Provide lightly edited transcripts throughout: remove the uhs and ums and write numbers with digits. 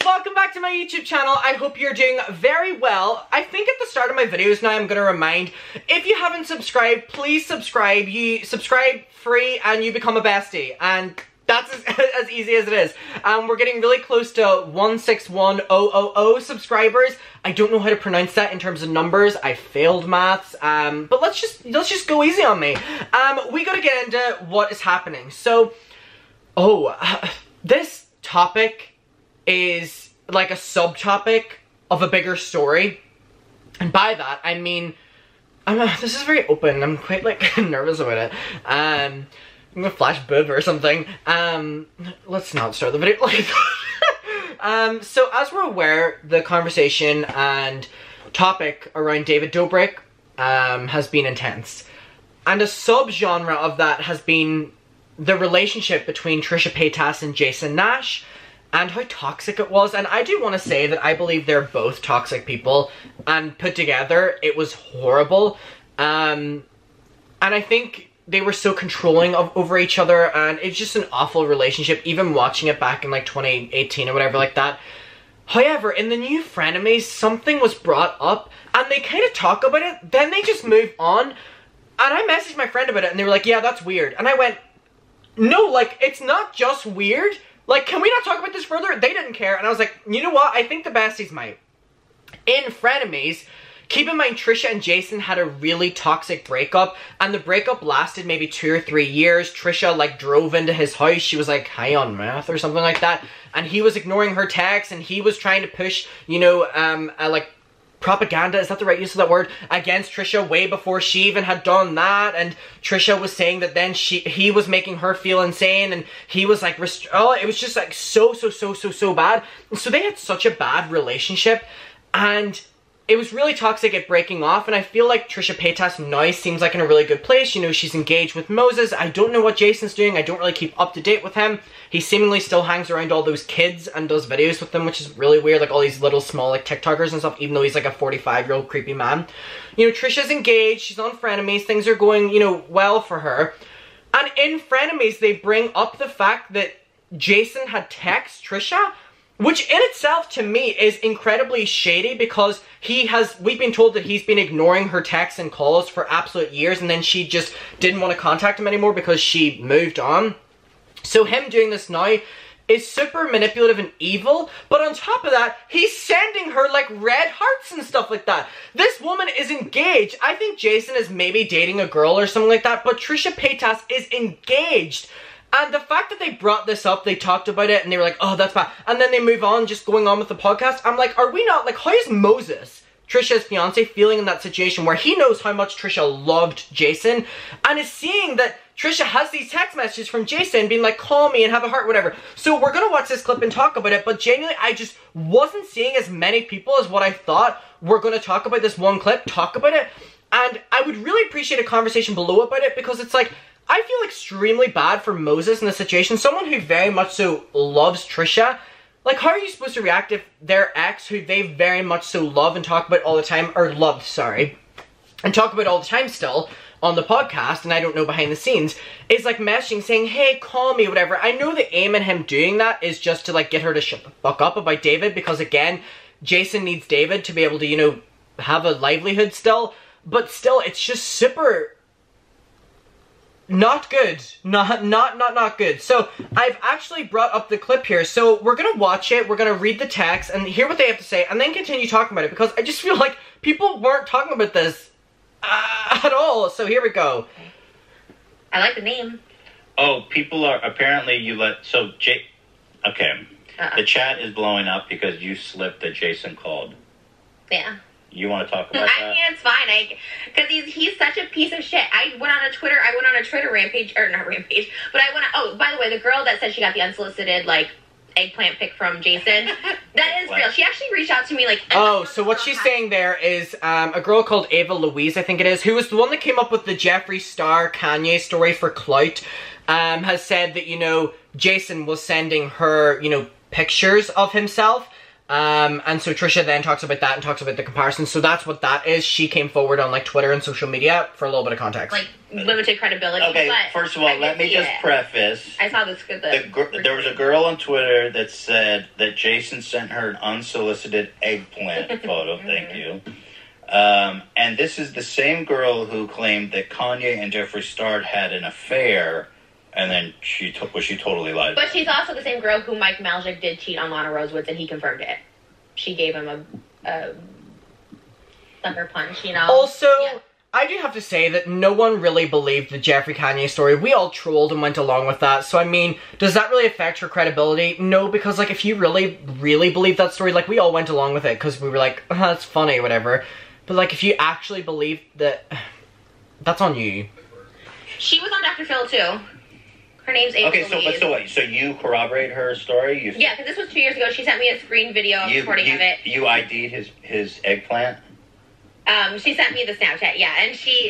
welcome back to my YouTube channel. I hope you're doing very well. I think at the start of my videos now I'm going to remind, if you haven't subscribed, please subscribe. You subscribe free and you become a bestie. And that's as easy as it is. We're getting really close to 161000 subscribers. I don't know how to pronounce that in terms of numbers. I failed maths. But let's just go easy on me. We gotta get into what is happening. So, this topic is like a subtopic of a bigger story. And by that, I mean, this is very open. I'm quite like nervous about it. I'm gonna flash boob or something. Let's not start the video like that. So as we're aware, the conversation and topic around David Dobrik has been intense. And a subgenre of that has been the relationship between Trisha Paytas and Jason Nash, and how toxic it was. And I do want to say that I believe they're both toxic people, and put together, it was horrible. And I think they were so controlling over each other, and it's just an awful relationship, even watching it back in like 2018 or whatever like that. However, in the new Frenemies, something was brought up, and they kind of talk about it, then they just move on. And I messaged my friend about it, and they were like, yeah, that's weird. And I went, no, like, it's not just weird. Like, can we not talk about this further? They didn't care. And I was like, you know what? I think the besties might. In Frenemies, keep in mind Trisha and Jason had a really toxic breakup. And the breakup lasted maybe 2 or 3 years. Trisha, like, drove into his house. She was, like, high on meth or something like that. And he was ignoring her texts. And he was trying to push, you know, like, propaganda, is that the right use of that word, against Trisha way before she even had done that. And Trisha was saying that then he was making her feel insane, and he was like, it was just like so bad. And so they had such a bad relationship, and it was really toxic at breaking off. And I feel like Trisha Paytas now seems like in a really good place. You know, she's engaged with Moses. I don't know what Jason's doing. I don't really keep up to date with him. He seemingly still hangs around all those kids and does videos with them, which is really weird. Like all these little small like TikTokers and stuff, even though he's like a 45-year-old creepy man. You know, Trisha's engaged. She's on Frenemies. Things are going, you know, well for her. And in Frenemies, they bring up the fact that Jason had texted Trisha, which in itself, to me, is incredibly shady, because we've been told that he's been ignoring her texts and calls for absolute years, and then she just didn't want to contact him anymore because she moved on. So him doing this now is super manipulative and evil, but on top of that, he's sending her like red hearts and stuff like that. This woman is engaged. I think Jason is maybe dating a girl or something like that, but Trisha Paytas is engaged. And the fact that they brought this up, they talked about it, and they were like, oh, that's bad. And then they move on, just going on with the podcast. I'm like, are we not, like, how is Moses, Trisha's fiance, feeling in that situation where he knows how much Trisha loved Jason, and is seeing that Trisha has these text messages from Jason being like, call me and have a heart, whatever. So we're gonna watch this clip and talk about it, but genuinely, I just wasn't seeing as many people as what I thought were gonna talk about this one clip, talk about it. And I would really appreciate a conversation below about it, because it's like, I feel extremely bad for Moses in this situation. Someone who very much so loves Trisha. Like, how are you supposed to react if their ex, who they very much so love and talk about all the time, or loved, sorry, and talk about all the time still on the podcast, and I don't know behind the scenes, is like messaging saying, hey, call me, whatever. I know the aim in him doing that is just to like get her to shut the fuck up about David, because again, Jason needs David to be able to, you know, have a livelihood still. But still, it's just super not good. Not good. So, I've actually brought up the clip here. So, we're gonna watch it, we're gonna read the text, and hear what they have to say, and then continue talking about it, because I just feel like people weren't talking about this at all. So, here we go. I like the name. Oh, people are, apparently okay. The chat is blowing up because you slipped that Jason called. Yeah. You want to talk about that? I mean, it's fine. Because he's such a piece of shit. I went on a Twitter rampage, or not rampage, but oh, by the way, the girl that said she got the unsolicited, like, eggplant pic from Jason, that is real. She actually reached out to me, like... Oh, so what she's saying there is a girl called Ava Louise, I think it is, who was the one that came up with the Jeffree Star Kanye story for clout, has said that, you know, Jason was sending her, you know, pictures of himself, And so Trisha then talks about that and talks about the comparison. So that's what that is. She came forward on like Twitter and social media for a little bit of context. Like limited credibility. Okay, but first of all, let me just preface. I saw this. There was a girl on Twitter that said that Jason sent her an unsolicited eggplant photo. Thank you. And this is the same girl who claimed that Kanye and Jeffree Star had an affair, and then she totally lied. But she's also the same girl who Mike Maljic did cheat on Lana Rosewoods, and he confirmed it. She gave him a sucker punch, you know? Also, yeah. I do have to say that no one really believed the Jeffree Kanye story. We all trolled and went along with that. So, I mean, does that really affect her credibility? No, because, like, if you really, really believe that story, like, we all went along with it because we were like, oh, that's funny, whatever. But, like, if you actually believe that, that's on you. She was on Dr. Phil, too. Her name's Ava Louise. So what? So you corroborate her story? Yeah, because this was 2 years ago. She sent me a screen video recording of it. You ID'd his eggplant? She sent me the Snapchat, yeah, and she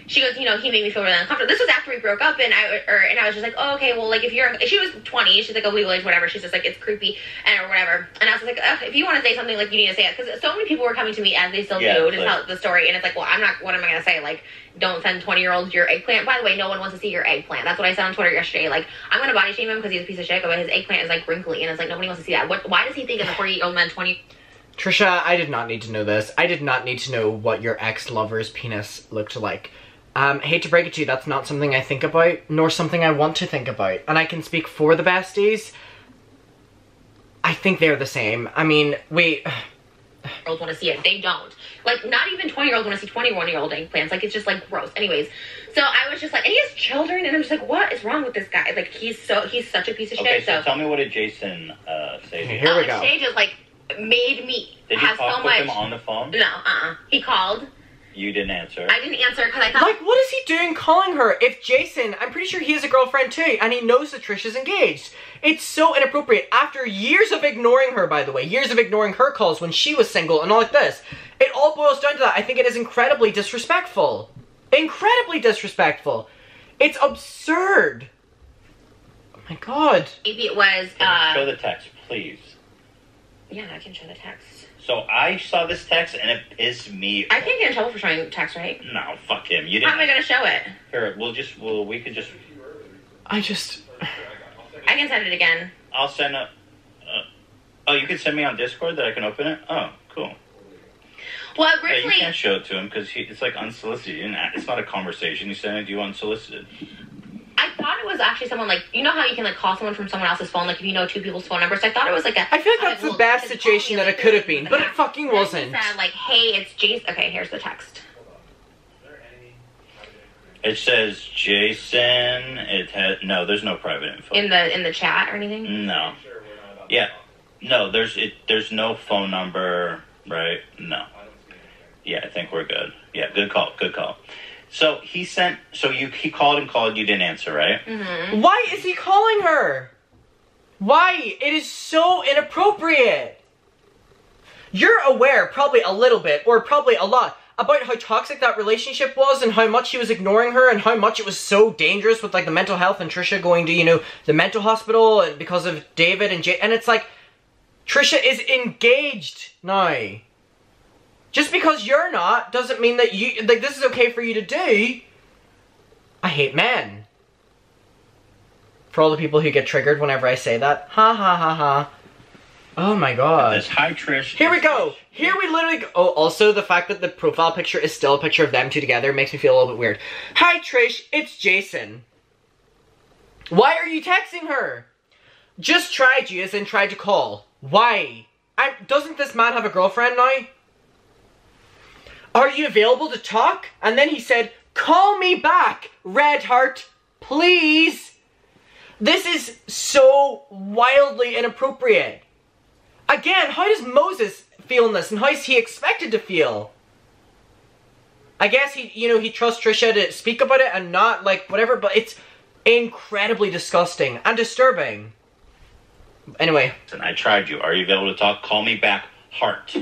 goes, you know, he made me feel really uncomfortable. This was after we broke up, and I was just like, oh, okay, well, like, if she was 20, she's like a legal age, whatever, she's just like, it's creepy, or whatever, and I was like, if you want to say something, like, you need to say it, because so many people were coming to me, as they still do, to tell the story, and it's like, well, what am I going to say, like, don't send 20-year-olds your eggplant. By the way, no one wants to see your eggplant. That's what I said on Twitter yesterday. Like, I'm going to body shame him because he's a piece of shit, but his eggplant is, like, wrinkly, and it's like, nobody wants to see that. Why does he think of a 40-year-old man 20... Trisha, I did not need to know this. I did not need to know what your ex-lover's penis looked like. Hate to break it to you, that's not something I think about, nor something I want to think about. And I can speak for the besties. I think they're the same. I mean, Girls want to see it. They don't. Like, not even 20-year-olds want to see 21-year-old eggplants. Like, it's just, like, gross. Anyways, so I was just like, and he has children, and I'm just like, what is wrong with this guy? Like, he's such a piece of shit. Okay, so tell me, what did Jason say to you? Here we go. Shay just, like, made me have so much... Did you talk with him on the phone? No, He called. You didn't answer. I didn't answer because I thought... Like, what is he doing calling her? If Jason, I'm pretty sure he has a girlfriend too, and he knows that Trisha's engaged. It's so inappropriate. After years of ignoring her, by the way, years of ignoring her calls when she was single and all like this, it all boils down to that. I think it is incredibly disrespectful. Incredibly disrespectful. It's absurd. Oh my god. Maybe it was... Show the text, please. Yeah, I can show the text. So I saw this text and it pissed me off. I can't get in trouble for showing the text, right? No, fuck him. You didn't. How am I going to show it? Here, we could just... I can send it again. I'll send a... oh, you can send me on Discord that I can open it? Oh, cool. Well, originally... Yeah, you can't show it to him because it's like unsolicited. It's not a conversation. He sent it to you unsolicited. I thought it was actually someone, like, you know how you can, like, call someone from someone else's phone, like, if you know two people's phone numbers? So I thought it was, like, I feel like that's the best situation that it could have been, but it fucking wasn't. He said, like, hey, it's Jason. Okay, here's the text. It says Jason. It has... No, there's no private info. In the chat or anything? No. Yeah. No, there's no phone number, right? No. Yeah, I think we're good. Yeah, good call. So he called and called, you didn't answer, right? Mm-hmm. Why is he calling her? Why? It is so inappropriate. You're aware, probably a little bit, or probably a lot, about how toxic that relationship was and how much he was ignoring her and how much it was so dangerous with, like, the mental health and Trisha going to, you know, the mental hospital and because of David and Jay. And it's like, Trisha is engaged now. Just because you're not doesn't mean that you, like, this is okay for you to do. I hate men. For all the people who get triggered whenever I say that. Ha ha ha ha. Oh my god. This hi Trish. Here we go. Here we literally go. Oh, also the fact that the profile picture is still a picture of them two together makes me feel a little bit weird. Hi Trish, it's Jason. Why are you texting her? Just tried you, as in tried to call. Why? Doesn't this man have a girlfriend now? Are you available to talk? And then he said, call me back, red heart, please. This is so wildly inappropriate. Again, how does Moses feel in this? And how is he expected to feel? I guess he trusts Trisha to speak about it and not, like, whatever, but it's incredibly disgusting and disturbing. Anyway. I tried you. Are you available to talk? Call me back, heart.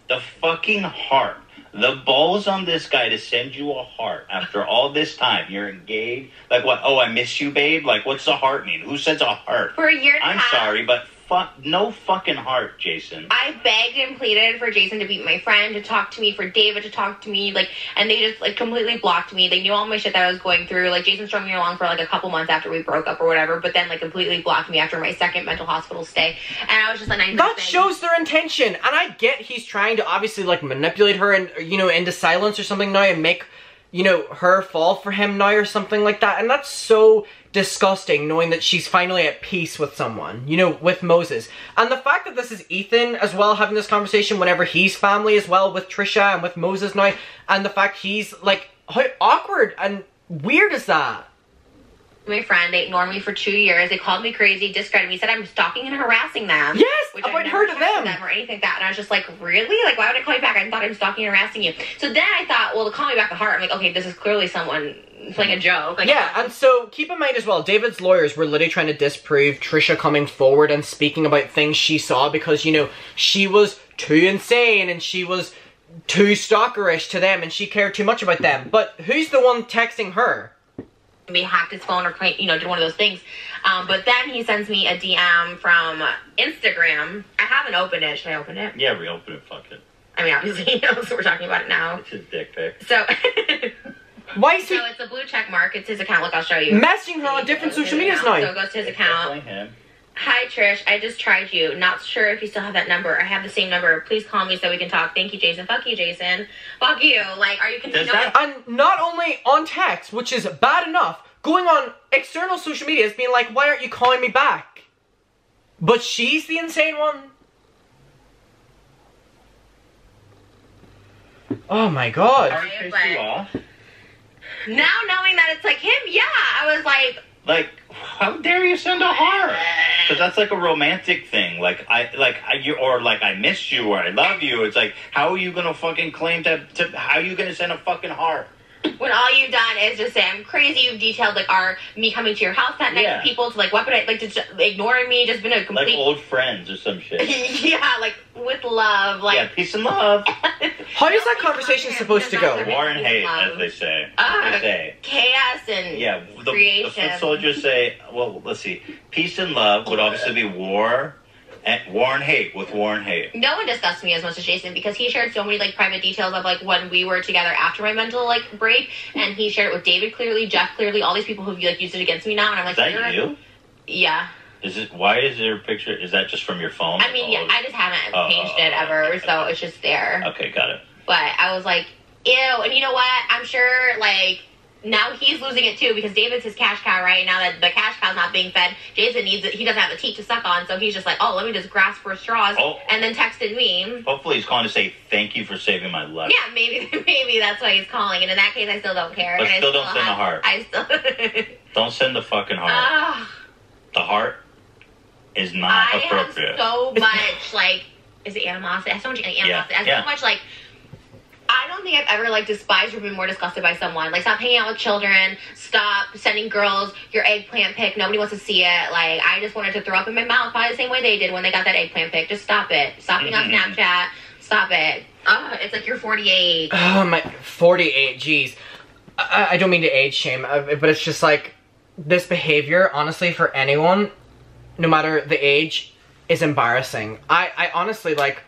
The fucking heart. The balls on this guy to send you a heart after all this time. You're engaged. Like what? Oh, I miss you, babe. Like, what's the heart mean? Who sends a heart? For a year and a half. I'm sorry, but no fucking heart, Jason. I begged and pleaded for Jason to be my friend, to talk to me, for David to talk to me, like, and they just, like, completely blocked me. They knew all my shit that I was going through. Like, Jason strung me along for, like, a couple months after we broke up or whatever, but then, like, completely blocked me after my second mental hospital stay. And I was just like, that shows their intention. And I get he's trying to obviously, like, manipulate her and, you know, into silence or something now and make, you know, her fall for him now or something like that. And that's so disgusting, knowing that she's finally at peace with someone, you know, with Moses. And the fact that this is Ethan as well having this conversation whenever he's family as well with Trisha and with Moses now, and the fact he's, like, how awkward and weird is that? My friend, they ignored me for 2 years. They called me crazy, discredited me, said I'm stalking and harassing them. Yes, which I've heard of them. Or anything like that. And I was just like, really? Like, why would I call you back? I thought I'm stalking and harassing you. So then I thought, well, to call me back the heart, I'm like, okay, this is clearly someone playing a joke. Like, yeah, and so keep in mind as well, David's lawyers were literally trying to disprove Trisha coming forward and speaking about things she saw because, you know, she was too insane and she was too stalkerish to them and she cared too much about them. But who's the one texting her? Maybe hacked his phone or, you know, did one of those things. But then he sends me a DM from Instagram. I haven't opened it. Should I open it? Yeah, reopen it. Fuck it. I mean, obviously he knows, so we're talking about it now. It's his dick pic. So, why is he... So it's a blue check mark. It's his account. Look, I'll show you. Messaging her on different social medias now. So it goes to his account. Him. Hi, Trish. I just tried you. Not sure if you still have that number. I have the same number. Please call me so we can talk. Thank you, Jason. Fuck you, Jason. Fuck you. Like, are you confused? And not only on text, which is bad enough, going on external social medias being like, why aren't you calling me back? But she's the insane one? Oh my god. Are you pissed you off? Now knowing that it's like him, yeah, I was like... Like, how dare you send a heart? Because that's like a romantic thing. I miss you or I love you. It's like, how are you gonna fucking claim to how are you gonna send a fucking heart? When all you've done is just say I'm crazy, you've detailed like me coming to your house that night, Yeah. people to like weaponize, like just ignoring me, just been a complete Like old friends or some shit. yeah, like with love, like Yeah, peace and love. How is that conversation supposed to go? War and hate, as they say. They say. Chaos and Yeah, the creation. foot soldiers say, well, let's see. Peace and love would obviously be war. And war and hate with war and hate. No one discussed me as much as Jason because he shared so many like private details of like when we were together after my mental like break, and he shared it with David clearly, Jeff clearly, all these people who've like used it against me now, and I'm like, is that you? Yeah. Why is there a picture? Is that just from your phone? I mean, yeah, I just haven't changed it ever, okay. so it's just there. Okay, got it. But I was like, ew, and you know what? I'm sure like now he's losing it too because David's his cash cow, right? Now that the cash cow's not being fed, Jason needs it. He doesn't have a teat to suck on, so he's just like, oh, let me just grasp for straws, and then texted me. Hopefully he's calling to say thank you for saving my life. Yeah, maybe that's why he's calling. And in that case, I still don't care. But and still don't send the heart. I still Don't send the fucking heart. The heart is not appropriate. I have so much like, is it animosity? I have so much animosity. I have so much like. I don't think I've ever, like, despised or been more disgusted by someone. Like, stop hanging out with children. Stop sending girls your eggplant pic. Nobody wants to see it. Like, I just wanted to throw up in my mouth probably the same way they did when they got that eggplant pic. Just stop it. Stop being on Snapchat. Stop it. It's like you're 48. Oh, my... 48, jeez. I don't mean to age shame, but it's just, like, this behavior, honestly, for anyone, no matter the age, is embarrassing. I honestly, like...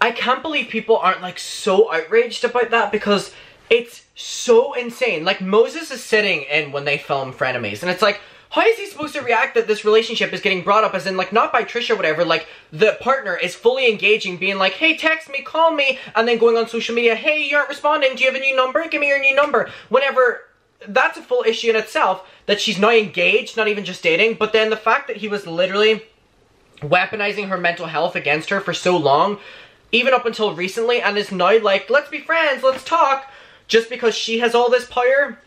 I can't believe people aren't, like, so outraged about that because it's so insane. Like, Moses is sitting in when they film Frenemies, and it's like, how is he supposed to react that this relationship is getting brought up as in, like, not by Trisha or whatever, like, the partner is fully engaging, being like, hey, text me, call me, and then going on social media, hey, you aren't responding, do you have a new number? Give me your new number. Whenever, that's a full issue in itself, that she's now engaged, not even just dating, but then the fact that he was literally weaponizing her mental health against her for so long, even up until recently, and is now like, let's be friends, let's talk, just because she has all this power.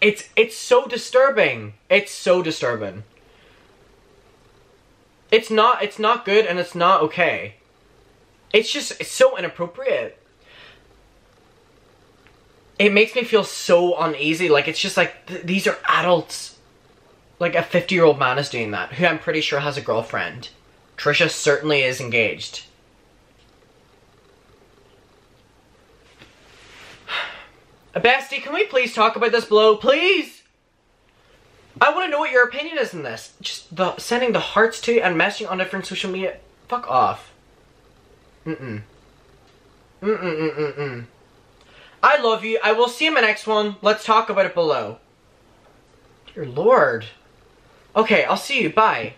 It's so disturbing. It's so disturbing. It's not good, and it's not okay. It's so inappropriate. It makes me feel so uneasy, like, it's just like, these are adults. Like, a 50-year-old man is doing that, who I'm pretty sure has a girlfriend. Trisha certainly is engaged. Bestie, can we please talk about this below, please? I want to know what your opinion is in this. Just the sending the hearts to and messaging on different social media. Fuck off. I love you. I will see you in my next one. Let's talk about it below. Dear Lord. Okay, I'll see you. Bye.